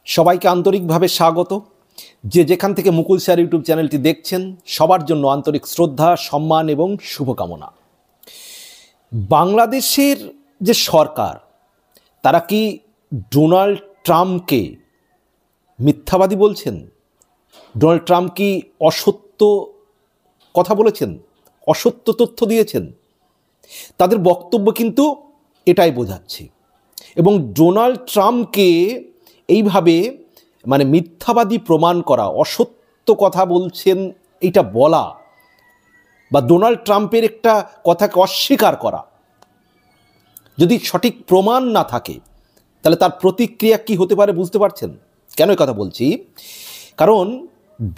সবাইকে আন্তরিকভাবে স্বাগত। যে যেখান থেকে মুকুল স্যার ইউটিউব চ্যানেলটি দেখছেন সবার জন্য আন্তরিক শ্রদ্ধা, সম্মান এবং শুভকামনা। বাংলাদেশের যে সরকার, তারা কি ডোনাল্ড ট্রাম্পকে মিথ্যাবাদী বলছেন? ডোনাল্ড ট্রাম্প কি অসত্য কথা বলেছেন, অসত্য তথ্য দিয়েছেন? তাদের বক্তব্য কিন্তু এটাই বোঝাচ্ছে। এবং ডোনাল্ড ট্রাম্পকে এইভাবে মিথ্যাবাদী প্রমাণ করা, অসত্য কথা বলছেন এইটা বলা, বা ডোনাল্ড ট্রাম্পের একটা কথাকে অস্বীকার করা, যদি সঠিক প্রমাণ না থাকে তাহলে তার প্রতিক্রিয়া কি হতে পারে বুঝতে পারছেন? কেন এই কথা বলছি? কারণ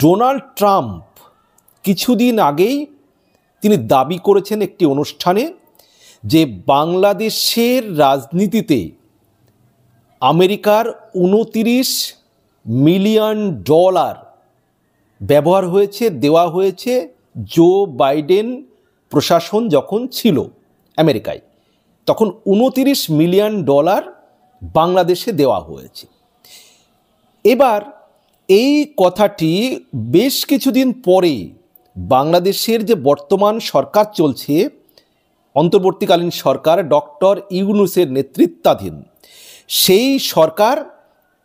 ডোনাল্ড ট্রাম্প কিছুদিন আগেই তিনি দাবি করেছেন একটি অনুষ্ঠানে যে বাংলাদেশের রাজনীতিতে আমেরিকার 29 মিলিয়ন ডলার ব্যবহার হয়েছে, দেওয়া হয়েছে জো বাইডেন প্রশাসন যখন ছিল আমেরিকায়, তখন 29 মিলিয়ন ডলার বাংলাদেশে দেওয়া হয়েছে। এবার এই কথাটি বেশ কিছুদিন পরে বাংলাদেশের যে বর্তমান সরকার চলছে, অন্তর্বর্তীকালীন সরকার ডক্টর ইউনূসের নেতৃত্বাধীন, সেই সরকার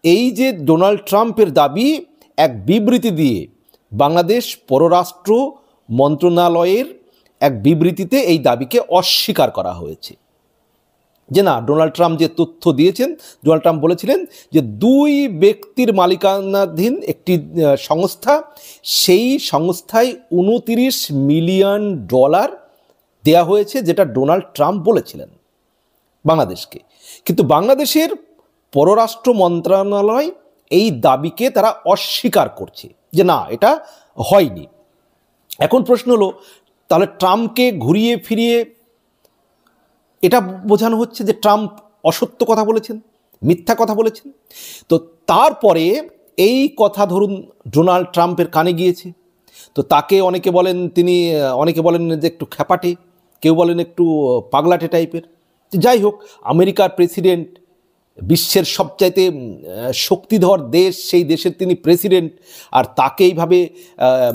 এই যে ডোনাল্ড ট্রাম্পের দাবি এক বিবৃতি দিয়ে বাংলাদেশ পররাষ্ট্র মন্ত্রণালয়ের এক বিবৃতিতে এই দাবিকে অস্বীকার করা হয়েছে। যে না, ডোনাল্ড ট্রাম্প যে তথ্য দিয়েছেন, ডোনাল্ড ট্রাম্প বলেছিলেন যে 2 ব্যক্তির মালিকানাধীন একটি সংস্থা, সেই সংস্থায় 29 মিলিয়ন ডলার দেয়া হয়েছে, যেটা ডোনাল্ড ট্রাম্প বলেছিলেন বাংলাদেশকে। কিন্তু বাংলাদেশের পররাষ্ট্র মন্ত্রণালয় এই দাবিকে তারা অস্বীকার করছে যে না, এটা হয়নি। এখন প্রশ্ন হলো, তাহলে ট্রাম্পকে ঘুরিয়ে ফিরিয়ে এটা বোঝানো হচ্ছে যে ট্রাম্প অসত্য কথা বলেছেন, মিথ্যা কথা বলেছেন। তো তারপরে এই কথা ধরুন ডোনাল্ড ট্রাম্পের কানে গিয়েছে, তো তাকে অনেকে বলেন যে একটু খ্যাপাটে, কেউ বলেন একটু পাগলাটে টাইপের। যাই হোক, আমেরিকার প্রেসিডেন্ট, বিশ্বের সবচাইতে শক্তিধর দেশ, সেই দেশের তিনি প্রেসিডেন্ট, আর তাকে এইভাবে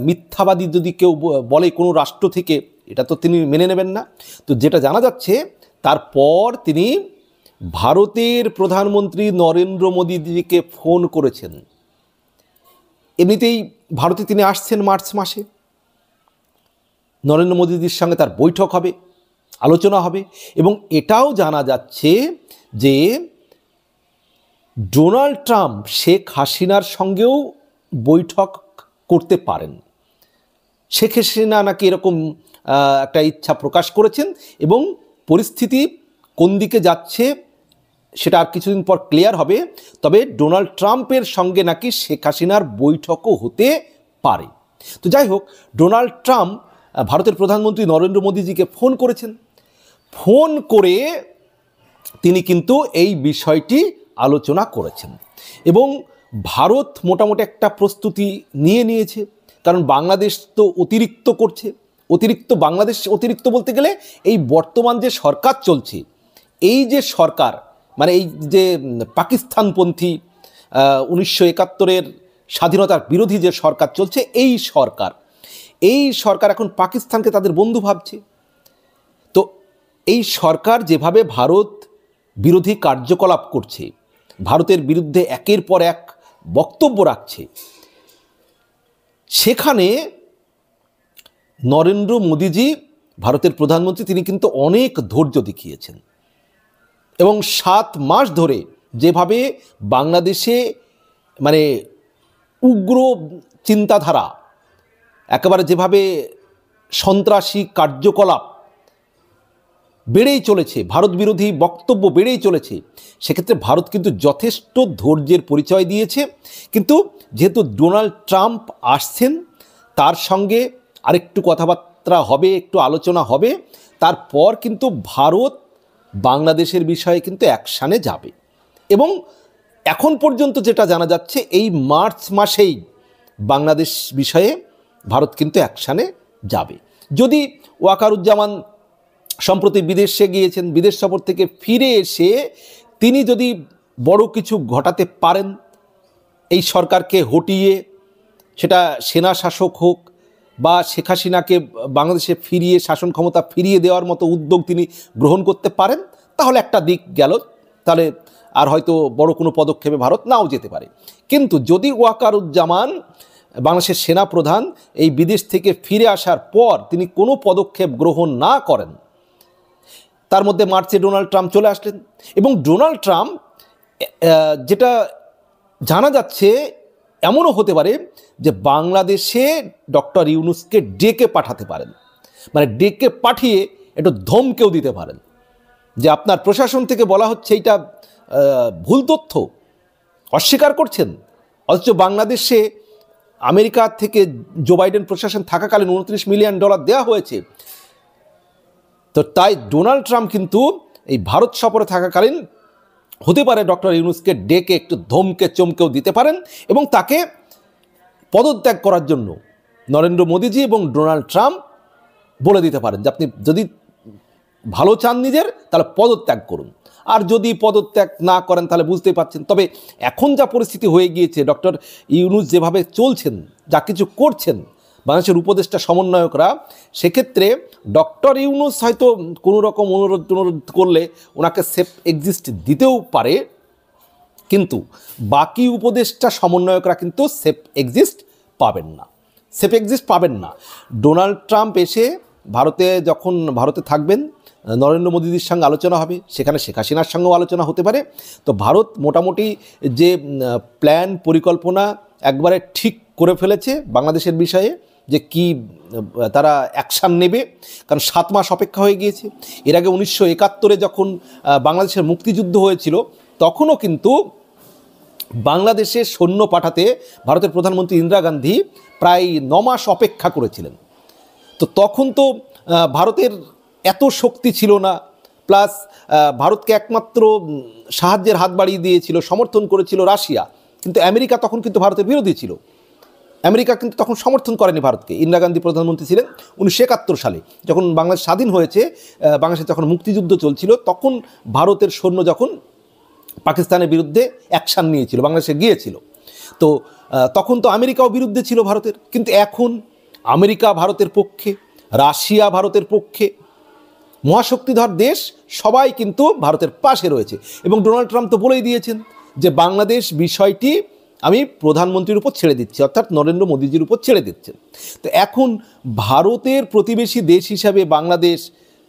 মিথ্যাবাদী যদি কেউ বলে কোনো রাষ্ট্র থেকে, এটা তো তিনি মেনে নেবেন না। তো যেটা জানা যাচ্ছে, তারপর তিনি ভারতের প্রধানমন্ত্রী নরেন্দ্র মোদীজিকে ফোন করেছেন। এমনিতেই ভারতে তিনি আসছেন মার্চ মাসে, নরেন্দ্র মোদীজির সঙ্গে তার বৈঠক হবে, আলোচনা হবে। এবং এটাও জানা যাচ্ছে যে ডোনাল্ড ট্রাম্প শেখ হাসিনার সঙ্গেও বৈঠক করতে পারেন। শেখ হাসিনা নাকি এরকম একটা ইচ্ছা প্রকাশ করেছেন, এবং পরিস্থিতি কোন দিকে যাচ্ছে সেটা আর কিছুদিন পর ক্লিয়ার হবে। তবে ডোনাল্ড ট্রাম্পের সঙ্গে নাকি শেখ হাসিনার বৈঠকও হতে পারে। তো যাই হোক, ডোনাল্ড ট্রাম্প ভারতের প্রধানমন্ত্রী নরেন্দ্র মোদীজিকে ফোন করেছেন। ফোন করে তিনি কিন্তু এই বিষয়টি আলোচনা করেছেন, এবং ভারত মোটামুটি একটা প্রস্তুতি নিয়েছে। কারণ বাংলাদেশ তো অতিরিক্ত করছে, বাংলাদেশ অতিরিক্ত বলতে গেলে এই বর্তমান যে সরকার চলছে, এই যে সরকার, এই যে পাকিস্তানপন্থী 1971-এর স্বাধীনতার বিরোধী যে সরকার চলছে, এই সরকার এখন পাকিস্তানকে তাদের বন্ধু ভাবছে। তো এই সরকার যেভাবে ভারত বিরোধী কার্যকলাপ করছে, ভারতের বিরুদ্ধে একের পর এক বক্তব্য রাখছে, সেখানে নরেন্দ্র মোদীজি, ভারতের প্রধানমন্ত্রী, তিনি কিন্তু অনেক ধৈর্য দেখিয়েছেন। এবং 7 মাস ধরে যেভাবে বাংলাদেশে উগ্র চিন্তাধারা, একেবারে যেভাবে সন্ত্রাসী কার্যকলাপ বেড়েই চলেছে, ভারত বিরোধী বক্তব্য বেড়েই চলেছে, সেক্ষেত্রে ভারত কিন্তু যথেষ্ট ধৈর্যের পরিচয় দিয়েছে। কিন্তু যেহেতু ডোনাল্ড ট্রাম্প আসছেন, তার সঙ্গে আরেকটু কথাবার্তা হবে, একটু আলোচনা হবে, তারপর কিন্তু ভারত বাংলাদেশের বিষয়ে কিন্তু অ্যাকশানে যাবে। এবং এখন পর্যন্ত যেটা জানা যাচ্ছে, এই মার্চ মাসেই বাংলাদেশ বিষয়ে ভারত কিন্তু অ্যাকশানে যাবে। যদি ওয়াকারুজ্জামান সম্প্রতি বিদেশে গিয়েছেন, বিদেশ সফর থেকে ফিরে এসে তিনি যদি বড় কিছু ঘটাতে পারেন, এই সরকারকে হটিয়ে, সেটা সেনা শাসক হোক বা শেখ হাসিনাকে বাংলাদেশে ফিরিয়ে শাসন ক্ষমতা ফিরিয়ে দেওয়ার মতো উদ্যোগ তিনি গ্রহণ করতে পারেন, তাহলে একটা দিক গেল, তাহলে আর হয়তো বড় কোনো পদক্ষেপে ভারত নাও যেতে পারে। কিন্তু যদি ওয়াকারুজ্জামান বাংলাদেশের সেনা প্রধান এই বিদেশ থেকে ফিরে আসার পর তিনি কোনো পদক্ষেপ গ্রহণ না করেন, তার মধ্যে মার্চে ডোনাল্ড ট্রাম্প চলে আসলেন, এবং ডোনাল্ড ট্রাম্প যেটা জানা যাচ্ছে এমনও হতে পারে যে বাংলাদেশে ডক্টর ইউনূসকে ডেকে পাঠাতে পারেন, মানে ডেকে পাঠিয়ে একটু ধমকেও দিতে পারেন যে আপনার প্রশাসন থেকে বলা হচ্ছে এইটা ভুল তথ্য, অস্বীকার করছেন, অথচ বাংলাদেশে আমেরিকা থেকে জো বাইডেন প্রশাসন থাকাকালীন $29 মিলিয়ন দেওয়া হয়েছে। তো তাই ডোনাল্ড ট্রাম্প কিন্তু এই ভারত সফরে থাকাকালীন হতে পারে ডক্টর ইউনূসকে ডেকে একটু ধমকে চমকেও দিতে পারেন এবং তাকে পদত্যাগ করার জন্য নরেন্দ্র মোদীজি এবং ডোনাল্ড ট্রাম্প বলে দিতে পারেন যে আপনি যদি ভালো চান নিজের, তাহলে পদত্যাগ করুন, আর যদি পদত্যাগ না করেন তাহলে বুঝতেই পারছেন। তবে এখন যা পরিস্থিতি হয়ে গিয়েছে, ডক্টর ইউনূস যেভাবে চলছেন, যা কিছু করছেন বাংলাদেশের উপদেষ্টা সমন্বয়করা, সেক্ষেত্রে ডক্টর ইউনূস হয়তো কোনো রকম অনুরোধ করলে ওনাকে সেফ এক্সিস্ট দিতেও পারে, কিন্তু বাকি উপদেষ্টা সমন্বয়করা কিন্তু সেফ এক্সিস্ট পাবেন না। ডোনাল্ড ট্রাম্প এসে যখন ভারতে থাকবেন, নরেন্দ্র মোদীজির সঙ্গে আলোচনা হবে, সেখানে শেখ হাসিনার সঙ্গেও আলোচনা হতে পারে। তো ভারত মোটামুটি যে প্ল্যান পরিকল্পনা একবারে ঠিক করে ফেলেছে বাংলাদেশের বিষয়ে, যে কি তারা অ্যাকশান নেবে, কারণ 7 মাস অপেক্ষা হয়ে গিয়েছে। এর আগে 1971 যখন বাংলাদেশের মুক্তিযুদ্ধ হয়েছিল, তখনও কিন্তু বাংলাদেশে সৈন্য পাঠাতে ভারতের প্রধানমন্ত্রী ইন্দিরা গান্ধী প্রায় 9 মাস অপেক্ষা করেছিলেন। তো তখন তো ভারতের এত শক্তি ছিল না, প্লাস ভারতকে একমাত্র সাহায্যের হাত বাড়িয়ে দিয়েছিল, সমর্থন করেছিল রাশিয়া, কিন্তু আমেরিকা তখন কিন্তু ভারতের বিরোধী ছিল। আমেরিকা কিন্তু তখন সমর্থন করেনি ভারতকে। ইন্দিরা গান্ধী প্রধানমন্ত্রী ছিলেন 1971 সালে, যখন বাংলাদেশ স্বাধীন হয়েছে, বাংলাদেশে যখন মুক্তিযুদ্ধ চলছিল, তখন ভারতের সৈন্য যখন পাকিস্তানের বিরুদ্ধে অ্যাকশান নিয়েছিল, বাংলাদেশে গিয়েছিল, তো তখন তো আমেরিকাও বিরুদ্ধে ছিল ভারতের। কিন্তু এখন আমেরিকা ভারতের পক্ষে, রাশিয়া ভারতের পক্ষে, মহাশক্তিধর দেশ সবাই কিন্তু ভারতের পাশে রয়েছে। এবং ডোনাল্ড ট্রাম্প তো বলেই দিয়েছেন যে বাংলাদেশ বিষয়টি আমি প্রধানমন্ত্রীর উপর ছেড়ে দিচ্ছি, অর্থাৎ নরেন্দ্র মোদীজির উপর ছেড়ে দিচ্ছেন। তো এখন ভারতের প্রতিবেশী দেশ হিসাবে বাংলাদেশ,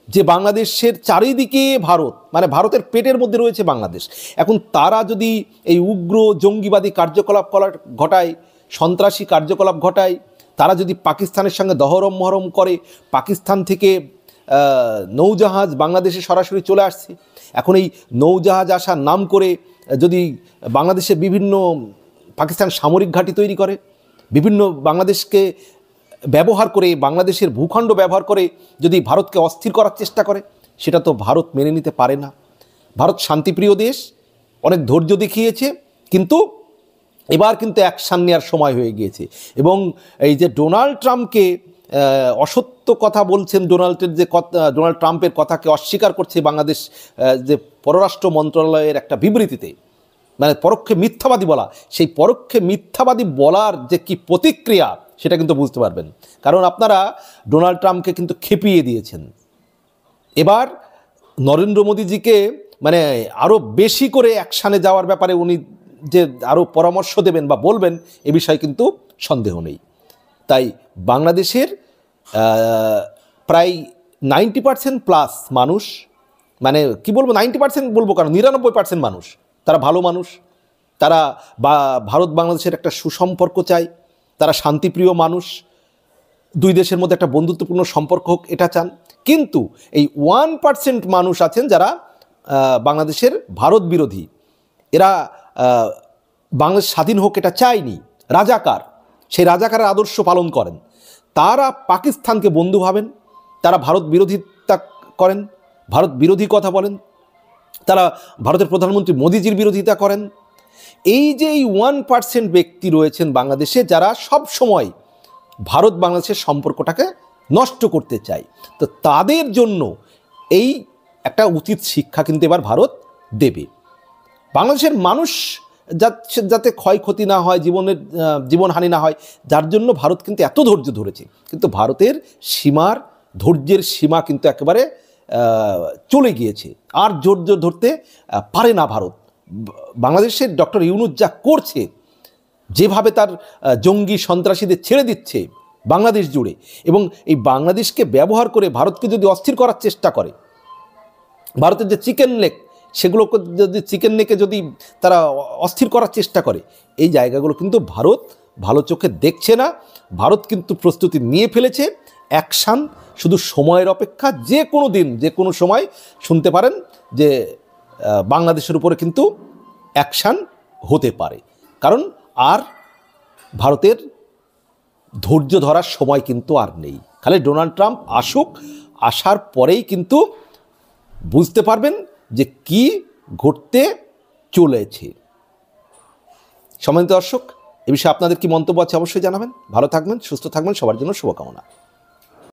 যে বাংলাদেশের চারিদিকে ভারত, মানে ভারতের পেটের মধ্যে রয়েছে বাংলাদেশ, এখন তারা যদি এই উগ্র জঙ্গিবাদী কার্যকলাপ ঘটায়, সন্ত্রাসী কার্যকলাপ ঘটায়, তারা যদি পাকিস্তানের সঙ্গে দহরম মহরম করে, পাকিস্তান থেকে নৌজাহাজ বাংলাদেশে সরাসরি চলে আসছে, এখন এই নৌজাহাজ আসার নাম করে যদি বাংলাদেশে বিভিন্ন পাকিস্তান সামরিক ঘাঁটি তৈরি করে, বিভিন্ন বাংলাদেশকে ব্যবহার করে, বাংলাদেশের ভূখণ্ড ব্যবহার করে যদি ভারতকে অস্থির করার চেষ্টা করে, সেটা তো ভারত মেনে নিতে পারে না। ভারত শান্তিপ্রিয় দেশ, অনেক ধৈর্য দেখিয়েছে, কিন্তু এবার কিন্তু অ্যাকশান নেওয়ার সময় হয়ে গিয়েছে। এবং এই যে ডোনাল্ড ট্রাম্পকে অসত্য কথা বলছেন, ডোনাল্ড ট্রাম্পের কথাকে অস্বীকার করছে বাংলাদেশ যে পররাষ্ট্র মন্ত্রণালয়ের একটা বিবৃতিতে, মানে পরোক্ষে মিথ্যাবাদী বলা, সেই পরোক্ষে মিথ্যাবাদী বলার যে কি প্রতিক্রিয়া, সেটা কিন্তু বুঝতে পারবেন। কারণ আপনারা ডোনাল্ড ট্রাম্পকে কিন্তু খেপিয়ে দিয়েছেন। এবার নরেন্দ্র মোদীজিকে মানে আরও বেশি করে অ্যাকশানে যাওয়ার ব্যাপারে উনি যে আরও পরামর্শ দেবেন বা বলবেন, এ বিষয়ে কিন্তু সন্দেহ নেই। তাই বাংলাদেশের প্রায় 90% প্লাস মানুষ, মানে কি বলবো 90% বলবো, কারণ 99% মানুষ, তারা ভালো মানুষ, তারা ভারত বাংলাদেশের একটা সুসম্পর্ক চায়, তারা শান্তিপ্রিয় মানুষ, দুই দেশের মধ্যে একটা বন্ধুত্বপূর্ণ সম্পর্ক হোক এটা চান। কিন্তু এই 1% মানুষ আছেন যারা বাংলাদেশের ভারত বিরোধী, এরা বাংলাদেশ স্বাধীন হোক এটা চায়নি, রাজাকার, সেই রাজাকারের আদর্শ পালন করেন, তারা পাকিস্তানকে বন্ধু ভাবেন, তারা ভারত বিরোধিতা করেন, ভারত বিরোধী কথা বলেন, তারা ভারতের প্রধানমন্ত্রী মোদীজির বিরোধিতা করেন। এই যে এই 1% ব্যক্তি রয়েছেন বাংলাদেশে, যারা সব সময় ভারত বাংলাদেশের সম্পর্কটাকে নষ্ট করতে চায়, তো তাদের জন্য এই একটা উচিত শিক্ষা কিন্তু এবার ভারত দেবে। বাংলাদেশের মানুষ যাতে ক্ষয়ক্ষতি না হয়, জীবনহানি না হয়, যার জন্য ভারত কিন্তু এত ধৈর্য ধরেছে। কিন্তু ভারতের ধৈর্যের সীমা কিন্তু একেবারে চলে গিয়েছে, আর জোর ধরতে পারে না ভারত। বাংলাদেশের ডক্টর ইউনূস যা করছে, যেভাবে তার জঙ্গি সন্ত্রাসীদের ছেড়ে দিচ্ছে বাংলাদেশ জুড়ে, এবং এই বাংলাদেশকে ব্যবহার করে ভারতকে যদি অস্থির করার চেষ্টা করে, ভারতের যে চিকেন নেক, সেগুলোকে যদি চিকেন নেকে যদি তারা অস্থির করার চেষ্টা করে, এই জায়গাগুলো কিন্তু ভারত ভালো চোখে দেখছে না। ভারত কিন্তু প্রস্তুতি নিয়ে ফেলেছে। অ্যাকশান শুধু সময়ের অপেক্ষা, যে কোনো দিন, যে কোনো সময় শুনতে পারেন যে বাংলাদেশের উপরে কিন্তু অ্যাকশান হতে পারে। কারণ আর ভারতের ধৈর্য ধরার সময় কিন্তু আর নেই। খালি ডোনাল্ড ট্রাম্প আসুক, আসার পরেই কিন্তু বুঝতে পারবেন যে কি ঘটতে চলেছে। সম্মানিত দর্শক, এ বিষয়ে আপনাদের কি মন্তব্য আছে অবশ্যই জানাবেন। ভালো থাকবেন, সুস্থ থাকবেন, সবার জন্য শুভকামনা।